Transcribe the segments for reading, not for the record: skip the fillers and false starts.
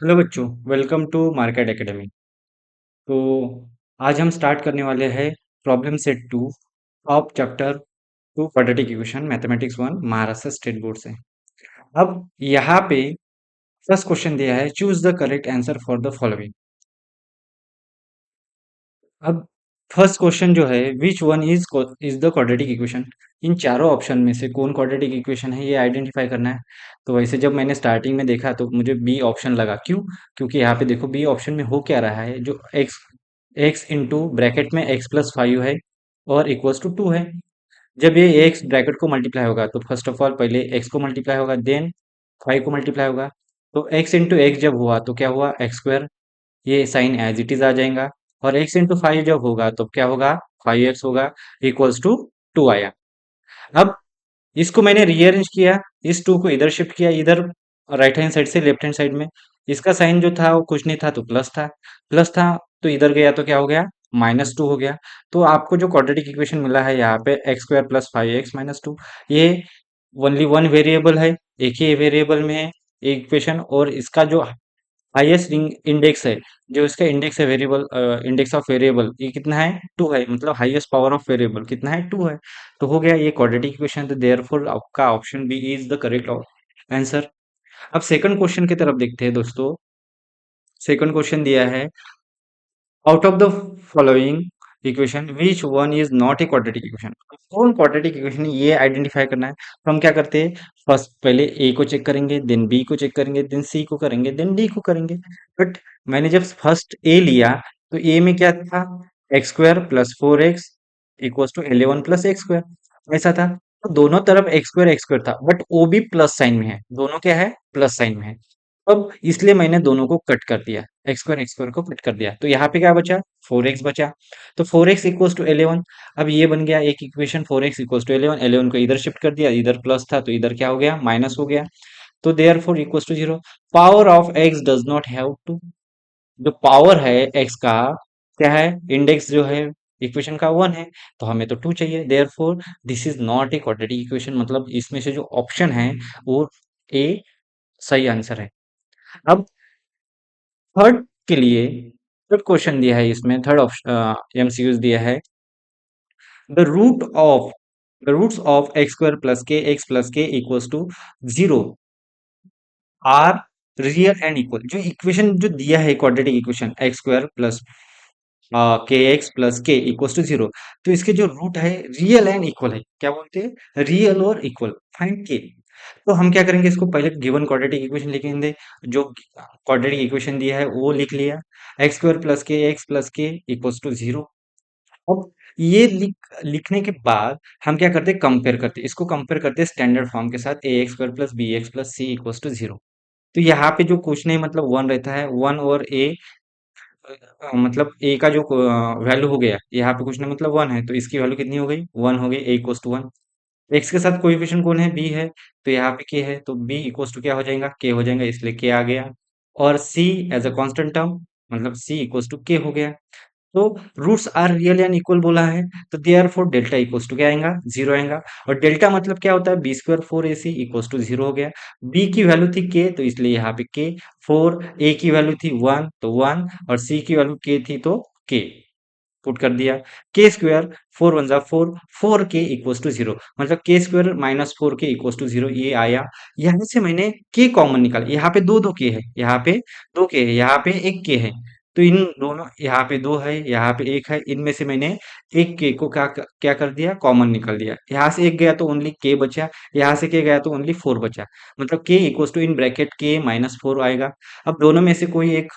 Hello बच्चों, welcome to market academy. तो आज हम स्टार्ट करने वाले हैं problem set two of chapter two quadratic equation mathematics one Maharashtra state board से। अब यहाँ पे फर्स्ट क्वेश्चन दिया है, choose the correct answer for the following. अब फर्स्ट क्वेश्चन जो है, which one is the quadratic equation. इन चारों ऑप्शन में से कौन क्वाड्रेटिक इक्वेशन है ये आइडेंटिफाई करना है। तो वैसे जब मैंने स्टार्टिंग में देखा तो मुझे बी ऑप्शन लगा, क्यों? क्योंकि यहाँ पे देखो बी ऑप्शन में हो क्या रहा है, जो एक्स एक्स इंटू ब्रैकेट में एक्स प्लस फाइव है और इक्वल्स टू टू है। जब ये एक्स ब्रैकेट को मल्टीप्लाई होगा तो फर्स्ट ऑफ ऑल पहले एक्स को मल्टीप्लाई होगा, देन फाइव को मल्टीप्लाई होगा। तो एक्स इंटू एक्स जब हुआ तो क्या हुआ, एक्स स्क्वायर। ये साइन एज इट इज आ जाएगा। और एक्स इंटू फाइव जब होगा तो क्या होगा, फाइव एक्स होगा, इक्वल्स टू टू आया। अब इसको मैंने रीअरेंज किया, इस टू को इधर शिफ्ट किया, इधर राइट हैंड साइड से लेफ्ट हैंड साइड में। इसका साइन जो था वो कुछ नहीं था तो प्लस था, प्लस था तो इधर गया तो क्या हो गया, माइनस टू हो गया। तो आपको जो क्वाड्रेटिक इक्वेशन मिला है यहाँ पे x square plus five x minus two, ये ओनली वन वेरिएबल है, एक ही वेरिएबल में है इक्वेशन। और इसका जो हाईएस्ट इंडेक्स है, जो इसका इंडेक्स है वेरिएबल, इंडेक्स ऑफ वेरिएबल ये कितना है, टू है। मतलब हाईएस्ट पावर ऑफ वेरिएबल कितना है, टू है। तो हो गया ये क्वाड्रेटिक इक्वेशन। तो देयरफॉर आपका option B is the correct answer. अब सेकंड क्वेश्चन की तरफ देखते हैं दोस्तों। सेकंड क्वेश्चन दिया है, out of the following equation which one is not a quadratic equation. कौन क्वाड्रेटिक इक्वेशन है ये आइडेंटिफाई करना है। तो हम क्या करते हैं, फर्स्ट पहले ए को चेक करेंगे, देन बी को चेक करेंगे, देन सी को करेंगे, देन डी को करेंगे। बट मैंने जब फर्स्ट ए लिया तो ए में क्या था, x square plus four x equals to 11 plus x square, ऐसा था। तो दोनों तरफ एक्स स्क्वायर था, बट वो भी प्लस साइन में है, दोनों क्या है, प्लस साइन में है। अब इसलिए मैंने दोनों को कट कर दिया, एक्स स्क्वायर को कट कर दिया। तो यहाँ पे क्या बचा, फोर एक्स बचा। तो फोर एक्स इक्वल्स टू 11। अब ये बन गया एक equation, four x equals to 11, 11 को इधर शिफ्ट कर दिया, इधर प्लस था तो इधर क्या हो गया, माइनस हो गया। तो therefore equals to zero. Power of x does not have two, जो पावर है एक्स का, क्या है, इंडेक्स जो है इक्वेशन का वन है, तो हमें तो टू चाहिए। Therefore this is not a quadratic equation, मतलब इसमें से जो ऑप्शन है वो ए सही आंसर है। अब थर्ड के लिए थर्ड क्वेश्चन दिया है, इसमें थर्ड ऑप्शन एमसीक्यूज दिया है, the root of the roots of x square plus k equals to zero are real and equal. जो इक्वेशन जो दिया है quadratic equation x square plus k x plus k equals to zero, तो इसके जो root है real and equal है, क्या बोलते हैं, रियल और इक्वल, फाइंड के। तो हम क्या करेंगे, इसको पहले गिवन क्वाड्रेटिक इक्वेशन लिखेंगे। जो क्वाड्रेटिक इक्वेशन दिया है वो लिख लिया, x plus k equals to zero. अब ये लिखने के बाद हम क्या करते हैं, कंपेयर करते हैं, इसको कंपेयर करते हैं स्टैंडर्ड फॉर्म के साथ, a x square plus b x plus c equals to zero. तो यहाँ पे जो क्वेश्चन है मतलब वन रहता है, वन और ए, मतलब ए का जो वैल्यू हो गया यहाँ पे, क्वेश्चन मतलब वन है तो इसकी वैल्यू कितनी हो गई, वन हो गई, ए इक्वल्स टू वन। एक्स के साथ कोएफिशिएंट कौन है, बी है, तो यहाँ पे के है तो बी इक्वल्स टू क्या हो जाएगा, के हो जाएगा, इसलिए के आ गया। और c as a constant term, मतलब सी इक्वल्स टू के हो गया। तो roots are real and equal बोला है, तो therefore delta equals to क्या आएगा, जीरो आएगा। और डेल्टा मतलब क्या होता है, b square four a c equals to zero हो गया। बी की वैल्यू थी के तो इसलिए यहाँ पे के, फोर ए की वैल्यू थी वन तो वन, और सी की वैल्यू के थी तो के पुट कर दिया। के स्क्वायर फोर वन जा फोर, फोर के इक्वल्स टू जीरो, मतलब के स्क्वायर माइनस फोर के इक्वल्स टू जीरो, ये आया। यहाँ से मैंने के कॉमन निकाला, यहाँ पे दो दो के है, यहाँ पे दो के है, यहाँ पे एक के है। तो इन दोनों, यहाँ पे दो है, यहाँ पे एक है, इनमें से मैंने एक के को क्या क्या कर दिया, कॉमन निकाल दिया। यहाँ से एक गया तो ओनली के बचा, यहाँ से के गया तो ओनली फोर बचा। मतलब के इक्वल्स टू इन ब्रैकेट के माइनस फोर आएगा। अब दोनों में से कोई एक,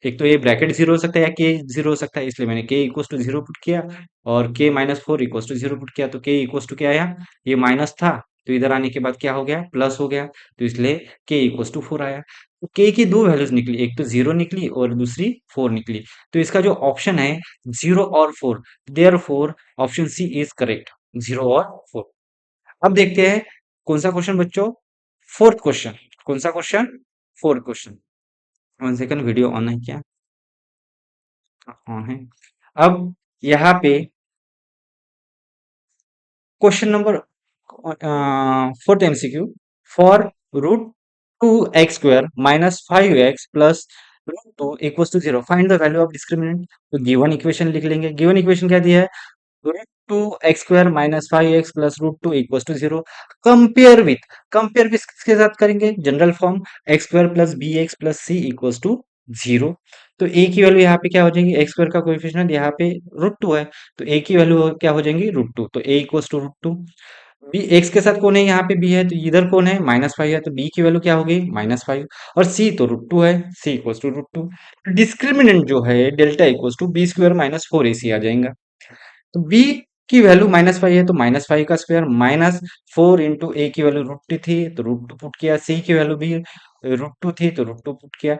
एक तो ये ब्रैकेट जीरो हो सकता है या के जीरो हो सकता है, इसलिए मैंने के इक्वल्स टू जीरो पुट किया, और k minus four equals to zero put किया। तो के इक्वल्स टू क्या आया, ये माइनस था तो इधर आने के बाद क्या हो गया, प्लस हो गया, तो इसलिए के इक्वल्स टू फोर आया। तो के की दो वैल्यूज निकली, एक तो जीरो निकली और दूसरी फोर निकली। तो इसका जो ऑप्शन है जीरो और four, therefore option c is correct, zero और फोर। अब देखते हैं कौन सा क्वेश्चन बच्चों, फोर्थ क्वेश्चन। कौन सा question, fourth question. One second, video on है क्या, हाँ है। अब यहाँ पे question number fourth MCQ, for root 2x² minus 5x plus root two equals to zero, find the value of discriminant. तो गिवन इक्वेशन लिख लेंगे। गिवन इक्वेशन क्या दिया है? Root two x² minus 5x plus root two equals to zero. Compare with किसके साथ करेंगे? General form, x² plus b x plus c equals to zero. तो a की वैल्यू यहाँ पे क्या हो जाएगी? x² का कोएफिशिएंट यहाँ पे रूट टू है, तो a की वैल्यू क्या हो जाएंगी? Root two. तो a equals to root two. B x के साथ कौन है? यहाँ पे बी है, तो इधर कौन है? माइनस फाइव है, तो बी की वैल्यू क्या होगी? Minus five. और सी तो रूट टू है, c equals to root two. Discriminant जो है delta equals to b square minus four a c आ जाएगा। तो b की वैल्यू माइनस फाइव है, तो माइनस फाइव का square minus four into a की वैल्यू रूट टू थी, तो रूट टू पुट किया। सी की वैल्यू भी रूट टू थी, तो रूट टू पुट किया।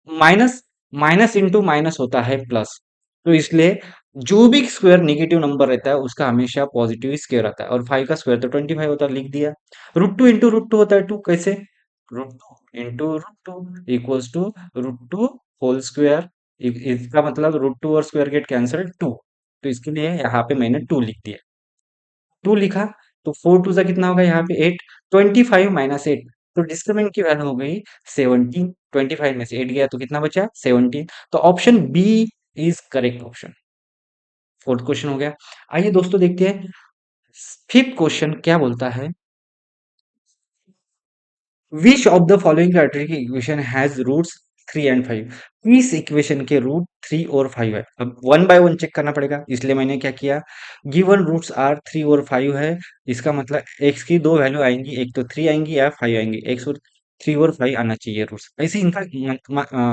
माइनस माइनस इंटू माइनस होता है प्लस, तो इसलिए जो भी स्क्वायर निगेटिव नंबर रहता है उसका हमेशा पॉजिटिव स्क्वायर आता है। और फाइव का स्क्वायर तो 25 होता है, लिख दिया। Root two into root two होता है टू, कैसे? Root two into root two equals to root root whole स्क्वायर। इसका मतलब रूट टू और स्क्वायर गेट कैंसल टू, तो इसके लिए यहाँ पे मैंने टू लिख दिया। टू लिखा, तो फोर टू सा कितना होगा यहाँ पे? एट। 25 माइनस एट, तो डिस्क्रिमिनेंट की वैल्यू हो गई 17। 25 में से 8 गया तो कितना बचा? 17। तो option B is correct option. Fourth question हो गया। आइए दोस्तों देखते हैं फिफ्थ क्वेश्चन क्या बोलता है। Which of the following quadratic equation has roots three and five? इस इक्वेशन के रूट थ्री और फाइव है। अब वन बाय वन चेक करना पड़ेगा, इसलिए मैंने क्या किया? गिवन रूट्स आर थ्री और फाइव है, इसका मतलब एक्स की दो वैल्यू आएंगी, एक तो थ्री आएंगी या फाइव आएंगी। एक्स और थ्री और फाइव आना चाहिए रूट्स, ऐसे इनका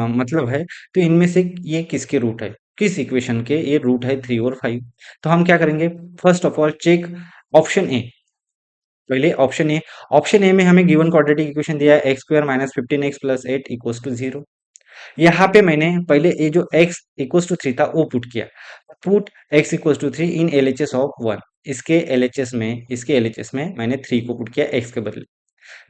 मतलब है। तो इनमें से ये किसके रूट है? किस इक्वेशन के ये रूट है थ्री और फाइव? तो हम क्या करेंगे? First of all check option A. पहले ऑप्शन ए। ऑप्शन ए में हमें गिवन क्वाड्रेटिक इक्वेशन दिया है x square minus fifteen x plus eight equals to zero. यहाँ पे मैंने पहले ये जो x इक्वल्स टू थ्री था वो पुट किया। Put x equals to three in LHS of one. इसके एलएचएस में मैंने थ्री को पुट किया x के बदले।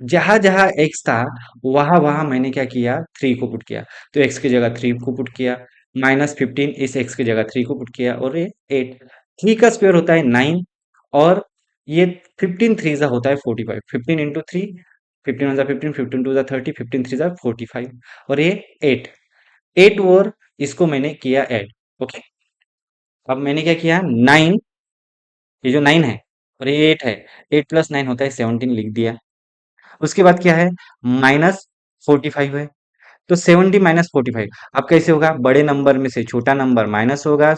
जहां जहां x था वहां वहां मैंने क्या किया? थ्री को पुट किया। तो x की जगह थ्री को पुट किया, माइनस फिफ्टीन इस x की जगह थ्री को पुट किया, और ये एट। थ्री का स्क्वायर होता है नाइन, और ये फिफ्टीन थ्री जा होता है 45। Fifteen into three, fifteen one जा फिफ्टीन, फिफ्टीन टू जा थर्टी, फिफ्टीन थ्री जा 45, और ये एट। एट और इसको मैंने किया ऐड। ओके, अब मैंने क्या किया? नाइन, ये जो नाइन है और ये एट है, एट प्लस नाइन होता है 17, लिख दिया। उसके बाद क्या है? माइनस 45 है, तो 70 माइनस 45। अब कैसे होगा? बड़े नंबर में से छोटा नंबर माइनस होगा।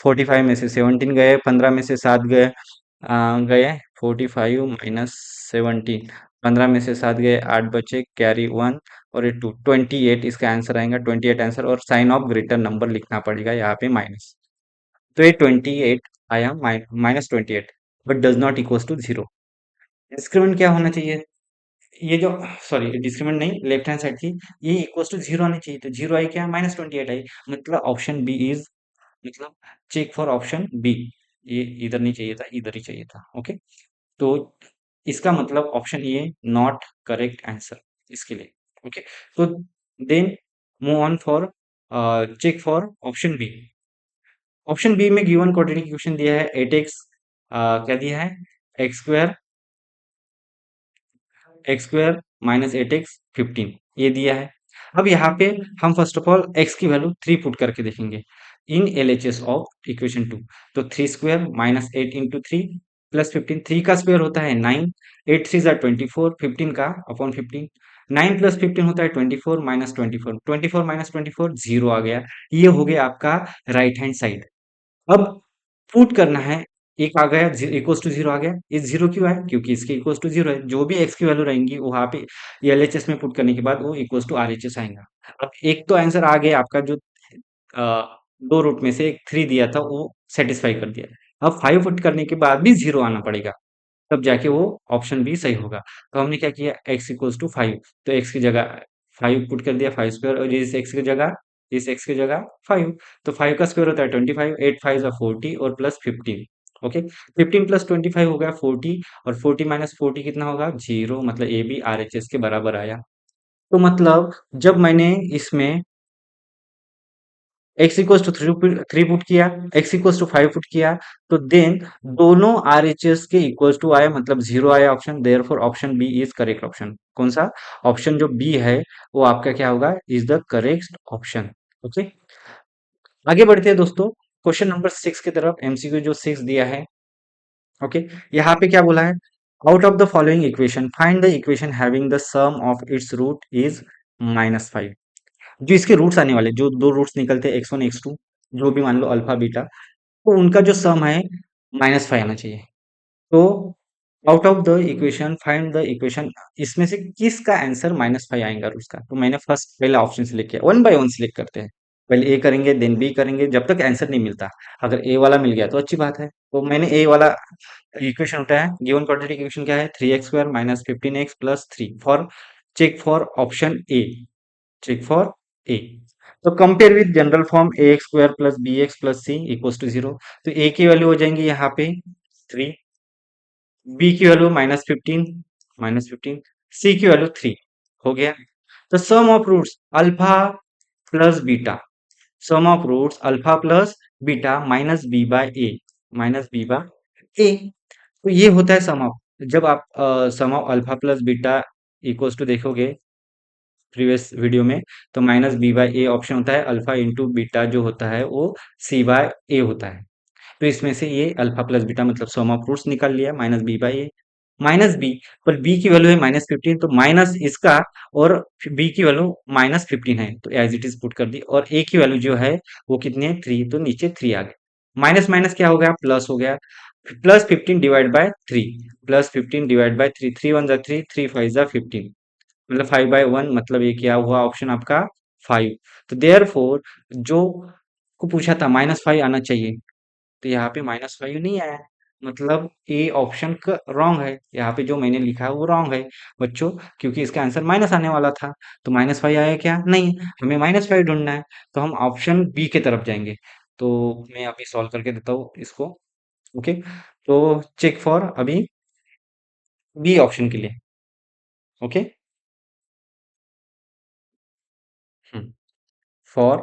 45 में से 17 गए, 15 में से 7 गए, गए 45 माइनस 17। 15 में से 7 गए, 8 बचे, कैरी वन, और ये टू, 28 इसका आंसर आएगा। 28 आंसर, और साइन ऑफ ग्रेटर नंबर लिखना पड़ेगा यहाँ पे माइनस। तो ये 28 आया, minus 28, but does not equals to zero. Discriminant क्या होना चाहिए? ये जो, सॉरी डिस्क्रिमिनेंट नहीं, लेफ्ट हैंड साइड थी, ये इक्वल्स टू जीरो आनी चाहिए। तो जीरो आई क्या? माइनस 28 आई। मतलब ऑप्शन बी इज, मतलब चेक फॉर ऑप्शन बी। ये इधर नहीं चाहिए था, इधर ही चाहिए था। ओके, तो इसका मतलब option A not correct answer इसके लिए। ओके, तो then move on for check for option B. Option B में गिवन क्वाड्रेटिक इक्वेशन दिया है एट एक्स, क्या दिया है? X square, x square minus eight x fifteen, ये दिया है। अब यहाँ पे हम फर्स्ट ऑफ ऑल एक्स की वैल्यू थ्री पुट करके देखेंगे in LHS of equation two. तो three square minus eight into three plus fifteen, three का स्क्वायर होता है नाइन, एट थ्री जार 24, फिफ्टीन का upon fifteen. Nine plus fifteen होता है 24 माइनस 24, 24 माइनस 24 जीरो आ गया। ये हो गया आपका राइट हैंड साइड। अब पुट करना है, एक आ गया इक्वल्स टू जीरो आ गया। ये जीरो क्यों है? क्योंकि इसके इक्वल्स टू जीरो है। जो भी एक्स की वैल्यू रहेंगी वहां पे एलएचएस में पुट करने के बाद वो इक्वल्स टू आरएचएस आएगा। अब एक तो आंसर आ गया आपका, जो दो रूट में से एक थ्री दिया था वो सेटिस्फाई कर दिया। अब फाइव पुट करने के बाद भी जीरो आना पड़ेगा, तब जाके वो ऑप्शन बी सही होगा। तो हमने क्या किया? एक्स इक्वल्स टू फाइव, तो एक्स की जगह फाइव पुट कर दिया, फाइव स्क्वायर, और इस एक्स की जगह फाइव। तो फाइव का स्क्वायर होता है 25, एट फाइव जा 40, और प्लस 15। ओके, 15 प्लस 25 हो गया 40, और 40 माइनस 40 कितना होगा? जीरो। मतलब A B R H S के बराबर आया। तो मतलब जब मैंने इसमें x equals to three put किया, एक्स इक्वल्स टू 5 पुट किया, तो देन दोनों आरएचएस के इक्वल्स टू आए, मतलब जीरो आया option, therefore option B is correct option. कौन सा ऑप्शन जो बी है वो आपका क्या होगा, is the correct option. Okay, आगे बढ़ते हैं दोस्तों क्वेश्चन नंबर 6 की तरफ, एमसीक्यू जो 6 दिया है। ओके, यहाँ पे क्या बोला है, out of the following equation find the equation having the sum of its root is -5। जो इसके रूट्स आने वाले, जो दो रूट्स निकलते हैं x1 x2, जो भी मान लो अल्फा बीटा, तो उनका जो सम है -5 आना चाहिए। तो out of the equation find the equation, इसमें से किसका आंसर -5 आएगा रूट्स का। तो मैंने फर्स्ट पहला ऑप्शन सिलेक्ट किया, वन बाय वन सिलेक्ट करते हैं, पहले ए करेंगे देन बी करेंगे, जब तक आंसर नहीं मिलता। अगर ए वाला मिल गया तो अच्छी बात है, तो मैंने ए वाला इक्वेशन उठाया। गिवन क्वाड्रेटिक इक्वेशन क्या है, 3x² minus 15x plus 3 for, check for option A, check for A. तो compare with general form ax² plus bx plus c equals to 0। तो a की वैल्यू हो जाएंगी यहाँ पे 3, b की वैल्यू -15, c की वैल्यू 3 हो गया। तो sum of roots alpha plus beta, sum of roots alpha plus beta minus b by a, minus b by a. तो ये होता है सम ऑफ, जब आप sum of alpha plus beta equals to देखोगे प्रीवियस वीडियो में, तो minus b by a option होता है, अल्फा इंटू बीटा जो होता है वो सी बाय ए होता है। तो इसमें से ये अल्फा प्लस बीटा मतलब सम ऑफ रूट्स निकाल लिया, minus b by a, minus B, पर बी की वैल्यू है -15, तो माइनस इसका, और बी की वैल्यू -15 है तो एज इट इज पुट कर दी, और ए की वैल्यू जो है वो कितनी है 3, तो नीचे 3 आ गए। माइनस माइनस क्या हो गया, प्लस हो गया, plus 15 divide by 3, plus 15 divide by 3, 3 1 जा 3, 3 5 जा 15, मतलब 5/1, मतलब ये क्या हुआ ऑप्शन आपका 5। तो देयर फोर जो को पूछा था -5 आना चाहिए, तो यहाँ पे -5 नहीं आया, मतलब ए ऑप्शन का रॉन्ग है, यहाँ पे जो मैंने लिखा है वो रॉन्ग है बच्चों, क्योंकि इसका आंसर माइनस आने वाला था। तो -5 आया क्या, नहीं, हमें -5 ढूंढना है, तो हम ऑप्शन बी के तरफ जाएंगे। तो मैं अभी सॉल्व करके देता हूँ इसको। ओके, तो चेक फॉर अभी बी ऑप्शन के लिए। Okay, for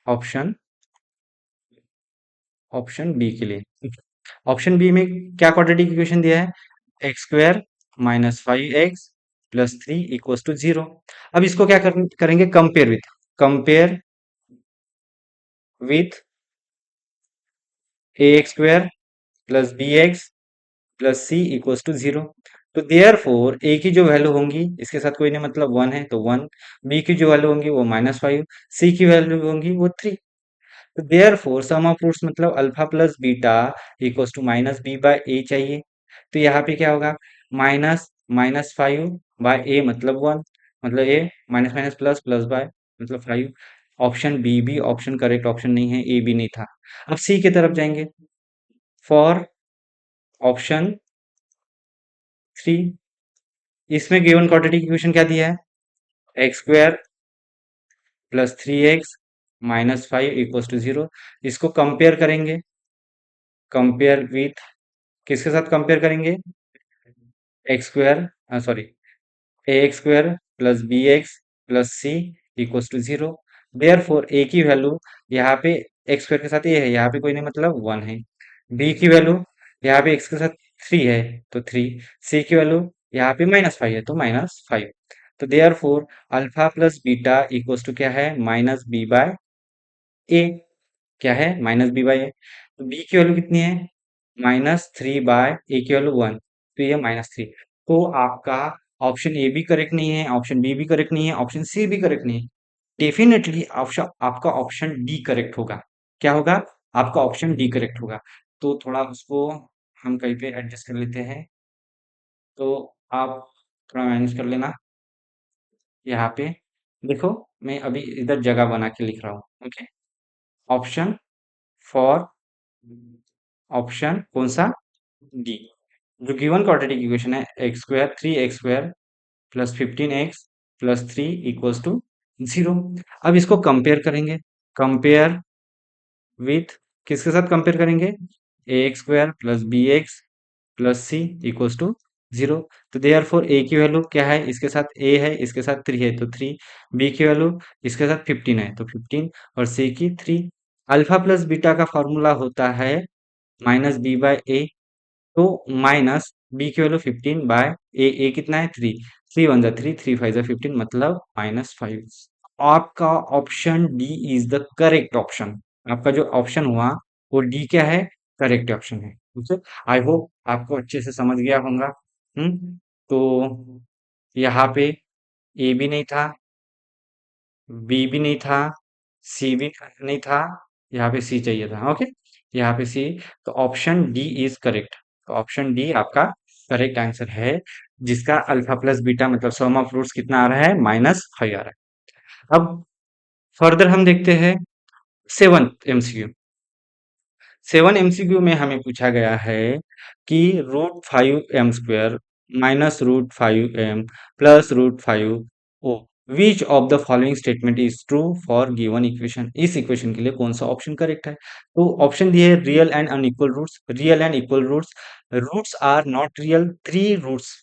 option, option B के लिए, ऑप्शन बी में क्या क्वाड्रेटिक इक्वेशन दिया है, x² minus 5x plus 3 equals to 0। अब इसको क्या करेंगे, compare with, compare with ax² plus bx plus c equals to 0। तो देयर फोर ए की जो वैल्यू होंगी, इसके साथ कोई नहीं मतलब 1 है तो 1, बी की जो वैल्यू होंगी वो -5, सी की वैल्यू होंगी वो 3। तो therefore sum of roots मतलब alpha plus beta equals to minus b by a चाहिए। तो यहाँ पे क्या होगा, माइनस -5/a मतलब 1, मतलब a, minus minus plus plus by मतलब 5। ऑप्शन बी भी ऑप्शन करेक्ट ऑप्शन नहीं है, ए भी नहीं था। अब सी की तरफ जाएंगे, फॉर ऑप्शन 3, इसमें गिवन क्वाड्रेटिक इक्वेशन क्या दिया है, x² plus 3x minus 5 equals to 0। इसको कंपेयर करेंगे, कंपेयर विथ, किसके साथ कंपेयर करेंगे, x² sorry ax² plus bx plus c equals to 0। Therefore A की वैल्यू यहाँ पे x² के साथ ये है, यहाँ पे कोई नहीं मतलब 1 है, b की वैल्यू यहाँ पे x के साथ 3 है तो 3, c की वैल्यू यहाँ पे -5 है तो -5। तो therefore alpha plus beta equals to क्या है, माइनस बी बाय ए, क्या है -b/a। तो b की वैल्यू कितनी है, -3/a की वैल्यू 1, तो ये -3। तो आपका ऑप्शन ए भी करेक्ट नहीं है, ऑप्शन बी भी करेक्ट नहीं है, ऑप्शन सी भी करेक्ट नहीं है। डेफिनेटली ऑप्शन आपका ऑप्शन डी करेक्ट होगा। क्या होगा, आपका ऑप्शन डी करेक्ट होगा। तो थोड़ा उसको हम कहीं पे एडजस्ट कर लेते हैं, तो आप थोड़ा मैनेज कर लेना। यहाँ पे देखो, मैं अभी इधर जगह बना के लिख रहा हूँ। ओके, ऑप्शन फॉर, ऑप्शन कौन सा, डी। जो गिवन क्वाड्रेटिक इक्वेशन है, x² 3x² plus 15x plus 3 equals to 0। अब इसको कंपेयर करेंगे, कंपेयर विथ, किसके साथ कंपेयर करेंगे, ax² plus bx plus c equals to 0। तो देयरफॉर ए की वैल्यू क्या है, इसके साथ ए है, इसके साथ 3 है तो 3। बी की वैल्यू इसके साथ 15 है तो 15 और सी की 3। अल्फा प्लस बीटा का फॉर्मूला होता है माइनस बी बाय ए। तो माइनस बी की वैल्यू 15 बाय ए कितना है 3। 3 वन जा 3, 3 फाइव जा 15 मतलब -5। आपका option D is the correct option. आपका जो ऑप्शन हुआ वो डी क्या है, करेक्ट ऑप्शन है। ठीक है, आई होप आपको अच्छे से समझ गया होगा। तो यहाँ पे ए भी नहीं था, बी भी नहीं था, सी भी नहीं था, यहाँ पे सी चाहिए था। ओके, यहाँ पे सी। तो ऑप्शन डी इज करेक्ट। तो ऑप्शन डी आपका करेक्ट आंसर है, जिसका अल्फा प्लस बीटा मतलब सम ऑफ रूट्स कितना आ रहा है, -5 आ रहा है। अब फर्दर हम देखते हैं सेवंथ एमसीक्यू। 7 एमसीक्यू में हमें पूछा गया है कि √5m² -√5m +√5 ओ which of the following statement is true for given equation. इस इक्वेशन के लिए कौन सा ऑप्शन करेक्ट है। तो ऑप्शन दिए है real and unequal roots. Real and equal roots, roots are not real, 3 roots.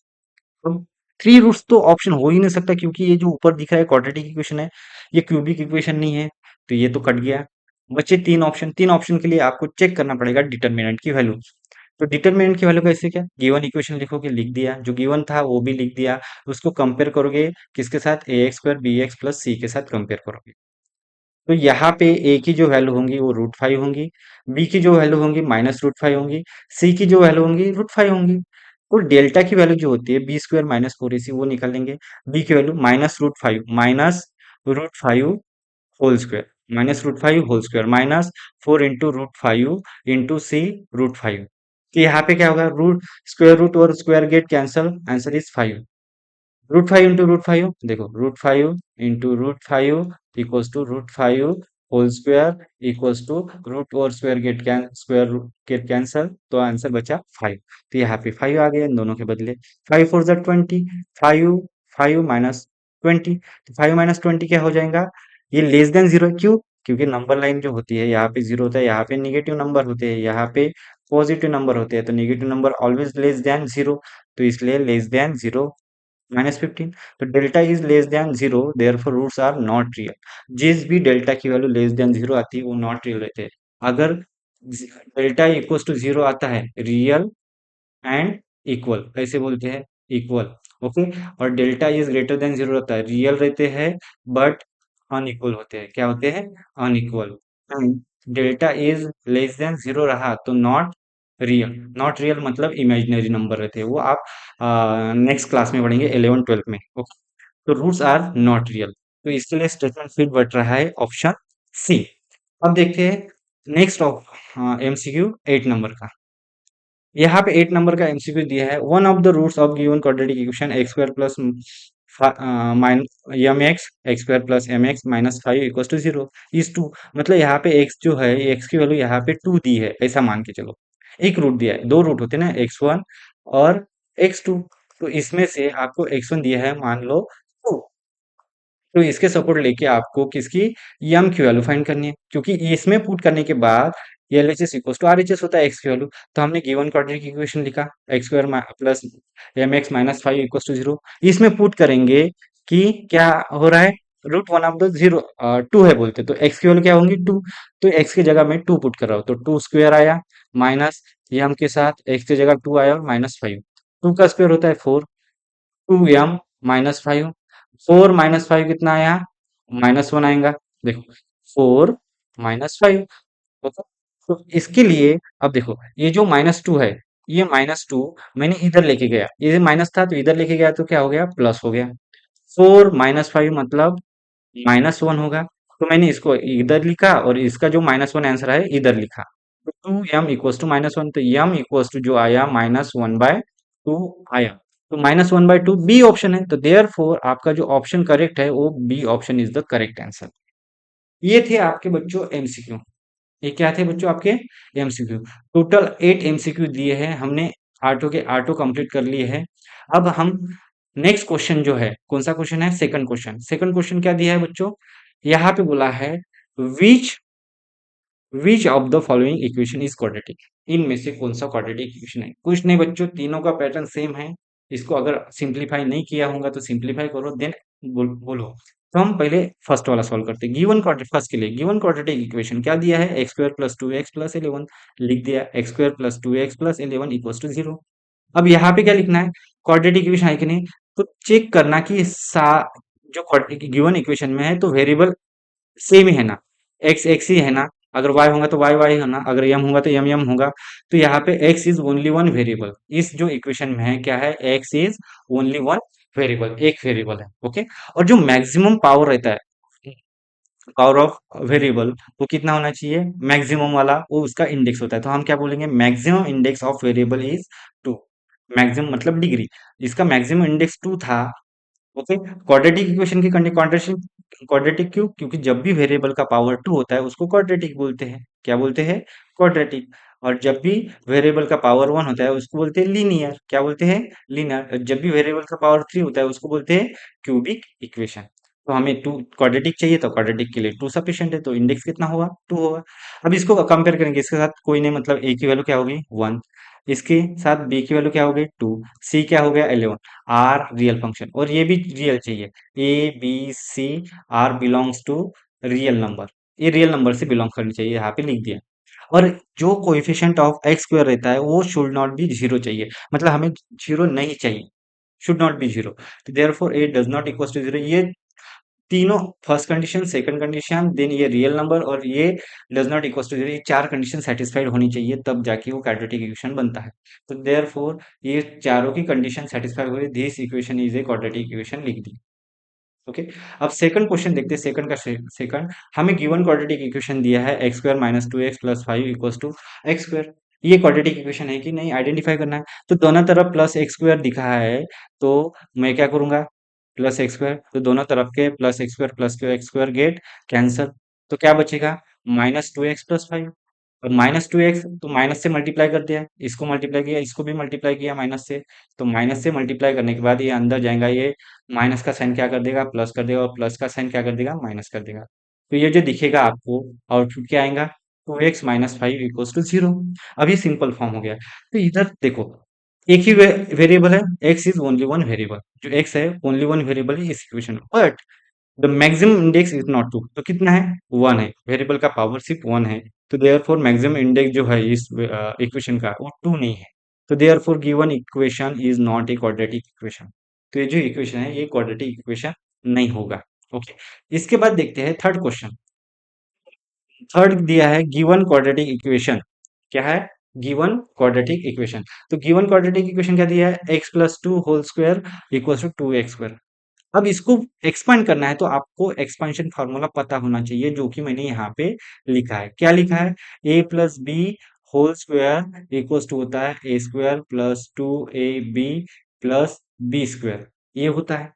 तो 3 रूट्स तो ऑप्शन हो ही नहीं सकता, क्योंकि ये जो ऊपर दिख रहा है क्वाड्रेटिक इक्वेशन है, ये क्यूबिक इक्वेशन नहीं है। तो ये तो कट गया। बचे 3 ऑप्शन। 3 ऑप्शन के लिए आपको चेक करना पड़ेगा डिटर्मिनेंट की वैल्यू। तो डिटर्मिनेंट की वैल्यू कैसे, क्या गिवन इक्वेशन लिखोगे, लिख दिया, जो गिवन था वो भी लिख दिया। उसको कंपेयर करोगे किसके साथ, a² bx प्लस सी के साथ कंपेयर करोगे। तो यहाँ पे ए की जो वैल्यू होंगी वो √5 होंगी, बी की जो वैल्यू होंगी -√5 होंगी, सी की जो वैल्यू होंगी √5 होंगी। तो डेल्टा की वैल्यू जो होती है b² -4ac वो निकालेंगे। बी की value -√5 whole square minus 4 × √5 into c √5। तो यहाँ पे क्या होगा, रूट स्क्वायर रूट और square get cancel, answer is 5। √5 × √5 देखो, √5 into √5 equals to √5 whole square equals to root और स्क्वायर रूट गेट कैंसल, तो आंसर बचा 5। तो यहाँ पे 5 आ गया इन दोनों के बदले। 5 4 जा 20, 5 5 -20। तो 5 -20 क्या हो जाएगा, ये लेस देन जीरो है। क्यों, क्योंकि नंबर लाइन जो होती है यहाँ पे जीरो होता है, यहाँ पे निगेटिव नंबर होते हैं, यहाँ पे पॉजिटिव नंबर होते हैं। तो negative number always less than zero, तो इसलिए लेस देन जीरो -15। तो delta is less than zero, therefore roots are not real. जिस भी डेल्टा की वैल्यू लेस देन जीरो आती है वो नॉट रियल रहते हैं। अगर डेल्टा इक्वल्स टू जीरो आता है, रियल एंड इक्वल ऐसे बोलते हैं, इक्वल। ओके, और delta is greater than zero रहता है, रियल रहते हैं बट अनइक्वल होते हैं। क्या होते हैं, unequal. And delta is less than zero रहा तो नॉट रियल। नॉट रियल मतलब इमेजिनरी नंबर रहते हैं, वो आप नेक्स्ट क्लास में पढ़ेंगे 11 12 में। ओके, तो रूट्स आर नॉट रियल। तो इसके लिए स्टेटमेंट फिट बैठ रहा है ऑप्शन सी। अब देखते हैं नेक्स्ट ऑफ एमसीक्यू 8 नंबर का। यहाँ पे 8 नंबर का एमसीक्यू दिया है, one of the roots of given quadratic equation x² plus m x plus m x -5 = 0 is two. मतलब यहाँ पे x जो है, x की वैल्यू यहाँ पे 2 दी है, ऐसा मान के चलो। एक रूट दिया है, 2 रूट होते हैं ना, x1 और x2। तो इसमें से आपको x1 दिया है मान लो 2। तो इसके सपोर्ट लेके आपको किसकी, यम की वैल्यू फाइंड करनी है, क्योंकि इसमें पुट करने के बाद एलएचएस इक्वल्स टू आरएचएस होता है एक्स की वैल्यू। तो हमने गिवन क्वाड्रेटिक इक्वेशन लिखा, x² प्लस एम एक्स -5 = 0। इसमें पुट करेंगे कि क्या हो रहा है, √1 ऑफ द जीरो 2 है बोलते, तो x की वैल्यू क्या होंगी 2। तो x की जगह में 2 पुट कर रहा हूँ, तो 2 स्क्वायर आया माइनस यम के साथ x की जगह 2 आया और -5। 2 का स्क्वायर होता है 4, 2m -5। 4 - 5 कितना आया, -1 आएगा। देखो, 4 - 5। ओके, तो इसके लिए अब देखो, ये जो -2 है, ये -2 मैंने इधर लेके गया, ये माइनस था तो इधर लेके गया तो क्या हो गया, प्लस हो गया। 4 - 5 मतलब -1 होगा। तो मैंने इसको इधर लिखा और इसका जो -1 आंसर है इधर लिखा। तो 2m = -1, तो m = जो आया -1/2 आया। तो -1/2 बी ऑप्शन है, तो देयर फोर आपका जो ऑप्शन करेक्ट है वो B option is the correct answer. ये थे आपके बच्चों एमसीक्यू। ये क्या थे बच्चों आपके, एमसीक्यू। टोटल 8 एमसीक्यू दिए हैं हमने, आठों के आठों कंप्लीट कर लिए हैं। अब हम नेक्स्ट क्वेश्चन जो है, कौन सा क्वेश्चन है, सेकंड क्वेश्चन। सेकंड क्वेश्चन क्या दिया है बच्चों, यहाँ पे बोला है which which of the following equation is quadratic. इनमें से कौन सा क्वाड्रेटिक इक्वेशन है। कुछ नहीं बच्चों, तीनों का पैटर्न सेम है। इसको अगर सिंप्लीफाई नहीं किया होगा तो सिंप्लीफाई करो, देन बोलो। तो हम पहले फर्स्ट वाला सॉल्व करते हैं। गिवन क्वाड्रेटिक, फर्स्ट के लिए गिवन क्वाड्रेटिक इक्वेशन क्या दिया है, x square plus two x plus 11 लिख दिया, x square plus two x plus 11 equal to 0। अब यहाँ पे क्या लिखना है, क्वाड्रेटिक इक्वेशन है कि नहीं, तो चेक करना कि जो गिवन इक्वेशन में है तो वेरिएबल सेम ही है ना, एक्स एक्स ही है ना, अगर वाई होगा तो वाई वाई है ना, अगर यम होगा तो यम यम होगा। तो यहाँ पे x is only one variable, इस जो इक्वेशन में है क्या है, x is only one variable, एक वेरिएबल है। ओके। और जो मैक्सिमम पावर रहता है, पावर ऑफ वेरिएबल, वो कितना होना चाहिए, मैक्सिमम वाला, वो उसका इंडेक्स होता है। तो हम क्या बोलेंगे, maximum index of variable is 2। Maximum मतलब डिग्री, इसका मैक्सिमम इंडेक्स 2 था। ओके। क्वाड्रेटिक इक्वेशन की क्वाड्रेटिक, क्वाड्रेटिक क्यों, क्योंकि जब भी वेरिएबल का पावर 2 होता है उसको क्वाड्रेटिक बोलते हैं। क्या बोलते हैं, क्वाड्रेटिक। और जब भी वेरिएबल का पावर 1 होता है उसको बोलते हैं लीनियर। क्या बोलते हैं, लीनियर। जब भी वेरिएबल का पावर 3 होता है उसको बोलते हैं क्यूबिक इक्वेशन। तो हमें टू क्वाड्रेटिक चाहिए, तो क्वाड्रेटिक के लिए 2 सफिशिएंट है, तो इंडेक्स कितना होगा, 2 होगा। अब इसको कंपेयर करेंगे, इसके साथ कोई नहीं, मतलब ए की वैल्यू क्या होगी, 1। इसके साथ बी की वैल्यू क्या होगी, 2। सी क्या हो गया, 11। आर रियल फंक्शन, और ये भी रियल चाहिए, a b c are belongs to real number, ये रियल नंबर से बिलोंग करनी चाहिए, यहाँ पे लिख दिया। और जो कोएफिशिएंट ऑफ एक्स स्क्वायर रहता है वो शुड नॉट बी जीरो चाहिए, मतलब हमें जीरो नहीं चाहिए, should not be zero. Therefore a does not equal to zero, ये तीनों, first condition, second condition, then ये रियल नंबर और ये does not equal to zero, ये चार कंडीशन सेटिस्फाइड होनी चाहिए, तब जाके वो क्वाड्रेटिक इक्वेशन बनता है। तो देयरफॉर ये चारों की कंडीशन सेटिस्फाई हो रही, this equation is a quadratic equation, लिख दी। ओके। अब सेकंड क्वेश्चन देखते हैं, सेकंड का सेकंड, हमें गिवन क्वाड्रेटिक इक्वेशन दिया है x square minus two x plus five equals to x square. ये क्वाड्रेटिक इक्वेशन है कि नहीं, आइडेंटिफाई करना है। तो दोनों तरफ प्लस एक्स स्क्वायर दिखा है, तो मैं क्या करूंगा, प्लस एक्स स्क्वायर, तो दोनों तरफ के plus x square plus x square get cancel, तो क्या बचेगा, minus two x plus five. और माइनस टू एक्स तो माइनस से मल्टीप्लाई कर दिया, इसको मल्टीप्लाई किया, इसको भी मल्टीप्लाई किया माइनस से, तो माइनस से मल्टीप्लाई करने के बाद ये अंदर जाएगा, ये माइनस का साइन क्या कर देगा, प्लस कर देगा, और प्लस का साइन क्या कर देगा, माइनस कर देगा। तो ये जो दिखेगा आपको आउटपुट क्या आएगा, two x minus five equals to zero. अब ये सिंपल फॉर्म हो गया। तो इधर देखो, एक ही वेरिएबल है, x is only one variable, जो एक्स है ओनली वन वेरिएबल है इस equation, but the maximum index is not 2, तो कितना है, 1 है, वेरिएबल का पावर सिर्फ 1 है। तो देयरफॉर मैक्सिमम इंडेक्स जो है इस इक्वेशन का वो 2 नहीं है। तो therefore given equation is not a quadratic equation. तो ये जो इक्वेशन है ये क्वाड्रेटिक इक्वेशन नहीं होगा। ओके। इसके बाद देखते हैं थर्ड क्वेश्चन। थर्ड दिया है गिवन क्वाड्रेटिक इक्वेशन, क्या है, गिवन क्वाड्रेटिक इक्वेशन। तो गिवन क्वाड्रेटिक इक्वेशन क्या दिया है, x plus two whole square equal to 2x²। अब इसको एक्सपांड करना है तो आपको एक्सपांशन फार्मूला पता होना चाहिए, जो कि मैंने यहाँ पे लिखा है। क्या लिखा है, a plus b whole square equals to होता है a square plus two a b plus b square, ये होता है।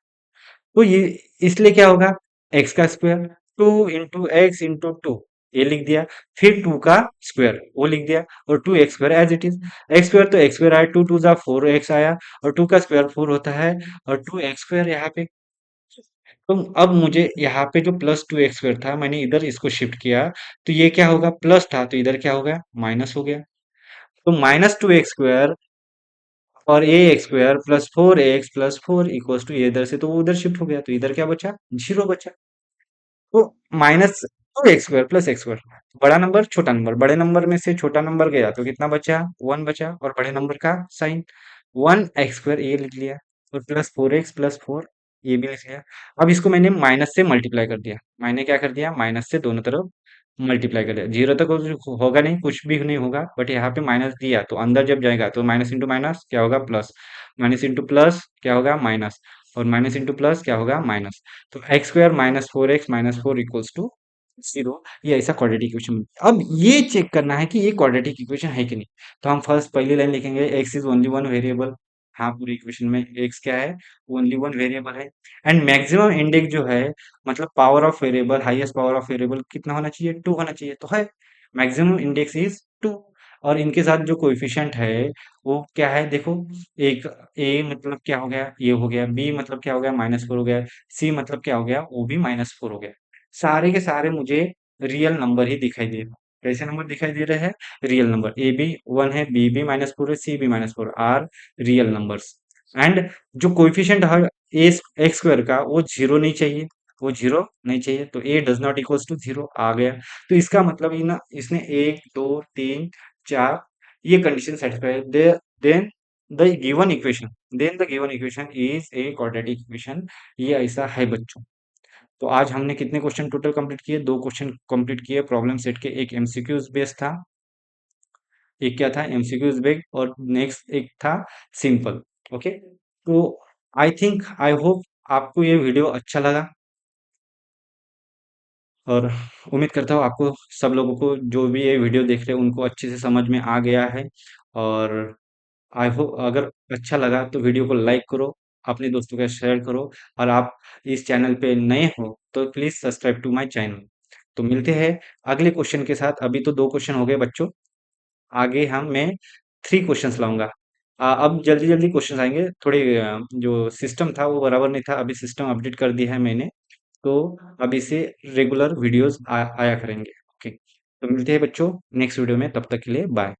तो ये इसलिए क्या होगा, एक्स का square, two into x into two, ये लिख दिया, फिर टू का स्क्वायर वो लिख दिया, और two x square as it is. X square तो एक्स स्क्वायर आया, टू टू जा फोर एक्स आया, और टू का स्क्वायर फोर होता है, और टू एक्स स्क्वायर यहाँ पे। तो अब मुझे यहाँ पे जो प्लस टू एक्स स्क्वायर था मैंने इधर इसको शिफ्ट किया, तो ये क्या होगा, प्लस था तो इधर क्या हो गया, माइनस हो गया। तो माइनस टू एक्स स्क्वायर और a x square plus four x plus four equals to, इधर से तो वो उधर शिफ्ट हो गया, तो इधर क्या बचा, जीरो बचा। तो minus two x square plus x square, बड़ा नंबर छोटा नंबर, बड़े नंबर में से छोटा नंबर गया तो कितना बचा, 1 बचा, और बड़े नंबर का साइन, 1x² ये लिख लिया, और प्लस 4x प्लस 4 ये भी लिख लिया। अब इसको मैंने माइनस से मल्टीप्लाई कर दिया, मैंने क्या कर दिया, माइनस से दोनों तरफ मल्टीप्लाई कर दिया, जीरो तक होगा नहीं, कुछ भी नहीं होगा, बट यहाँ पे माइनस दिया तो अंदर जब जाएगा तो माइनस इंटू माइनस क्या होगा, प्लस, माइनस इंटू प्लस क्या होगा, माइनस, और माइनस इंटू प्लस क्या होगा, माइनस। तो x square minus four x minus four equals to zero, ये ऐसा क्वाड्रेटिक इक्वेशन। अब ये चेक करना है कि ये क्वाड्रेटिक इक्वेशन है कि नहीं। तो हम फर्स्ट पहली लाइन लिखेंगे, x is only one variable. हाँ, पूरी इक्वेशन में एक्स क्या है, ओनली वन वेरिएबल है। एंड मैक्सिमम इंडेक्स जो है, मतलब power of variable, highest power of variable कितना होना चाहिए, 2 होना चाहिए, तो है, मैक्सिमम इंडेक्स इज 2। और इनके साथ जो कोएफिशिएंट है वो क्या है, देखो, एक ए मतलब क्या हो गया, ये हो गया, बी मतलब क्या हो गया, -4 हो गया, सी मतलब क्या हो गया, वो भी -4 हो गया। सारे के सारे मुझे रियल नंबर ही दिखाई दे रहे हैं। कैसे नंबर दिखाई दे रहे हैं, रियल नंबर, ए भी 1 है, बी भी -4 है, सी भी -4, आर रियल नंबर्स। एंड जो कोएफिशिएंट है ए एक्स स्क्वायर का वो जीरो नहीं चाहिए, वो जीरो नहीं चाहिए, तो a does not equals to zero आ गया। तो इसका मतलब ये ना, इसने एक दो तीन चार ये condition satisfy, then the given equation then the given equation is a quadratic equation. ये ऐसा है बच्चों। तो आज हमने कितने क्वेश्चन टोटल कंप्लीट किए? दो क्वेश्चन कंप्लीट किए प्रॉब्लम सेट के, एक एमसीक्यूज बेस्ड था, एक क्या था एमसीक्यूज बेस्ड, और नेक्स्ट एक था सिंपल। ओके, तो आई होप आपको ये वीडियो अच्छा लगा, और उम्मीद करता हूँ आपको सब लोगों को जो भी ये वीडियो देख रहे हैं उनको अच्छे से समझ में आ गया है। और आई होप अगर अच्छा लगा तो वीडियो को लाइक करो, अपने दोस्तों के साथ शेयर करो, और आप इस चैनल पे नए हो तो please subscribe to my channel. तो मिलते हैं अगले क्वेश्चन के साथ। अभी तो 2 क्वेश्चन हो गए बच्चों, आगे हम मैं 3 क्वेश्चंस लाऊँगा। अब जल्दी-जल्दी क्वेश्चन्स आएँगे, थोड़े जो सिस्टम था वो बराबर नहीं था, अभी सिस्टम अपडेट कर दिया है मैंने, तो अभी से रेगुलर वीडियोज़ आया करेंगे। ओके, तो मिलते हैं बच्चों नेक्स्ट वीडियो में, तब तक के लिए बाय।